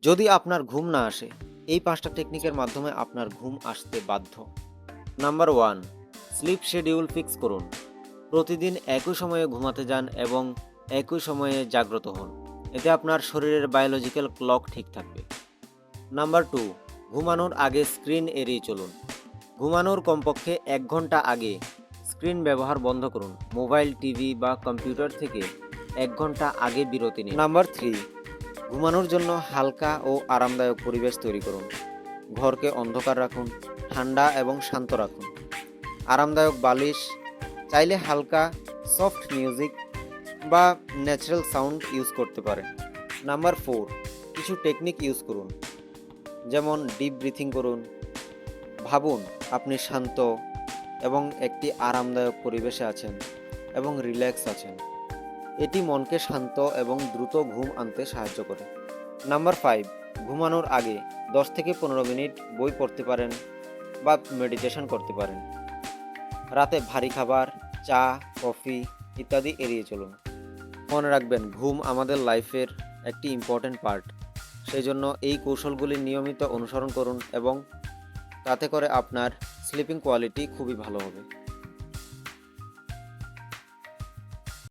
যদি আপনার ঘুম না আসে, এই 5টা টেকনিকের মাধ্যমে আপনার ঘুম আসতে বাধ্য। নাম্বার 1, স্লিপ শিডিউল ফিক্স করুন। প্রতিদিন একই সময়ে ঘুমাতে যান এবং একই সময়ে জাগ্রত হন। এতে আপনার শরীরের বায়োলজিক্যাল ক্লক ঠিক থাকবে। নাম্বার 2, ঘুমানোর আগে স্ক্রিন এড়িয়ে চলুন। ঘুমানোর কমপক্ষে 1 ঘন্টা আগে স্ক্রিন ব্যবহার বন্ধ করুন। মোবাইল, টিভি বা কম্পিউটার থেকে 1 ঘন্টা আগে বিরতি নিন। নাম্বার 3, ঘুমানোর জন্য হালকা ও আরামদায়ক পরিবেশ তৈরি করুন। ঘরকে অন্ধকার রাখুন, ঠান্ডা এবং শান্ত রাখুন। আরামদায়ক বালিশ, চাইলে হালকা সফট মিউজিক বা ন্যাচারাল সাউন্ড ইউজ করতে পারেন। নাম্বার 4, কিছু টেকনিক ইউজ করুন, যেমন ডিপ ব্রিথিং করুন। ভাবুন আপনি শান্ত এবং একটি আরামদায়ক পরিবেশে আছেন এবং রিল্যাক্স আছেন। এটি মনকে শান্ত এবং দ্রুত ঘুম আনতে সাহায্য করে। নাম্বার 5, ঘুমানোর আগে 10 থেকে 15 মিনিট বই পড়তে পারেন বা মেডিটেশন করতে পারেন। রাতে ভারী খাবার, চা, কফি ইত্যাদি এড়িয়ে চলুন। মনে রাখবেন, ঘুম আমাদের লাইফের একটি ইম্পর্ট্যান্ট পার্ট। সেই জন্য এই কৌশলগুলি নিয়মিত অনুসরণ করুন এবং তাতে করে আপনার স্লিপিং কোয়ালিটি খুবই ভালো হবে।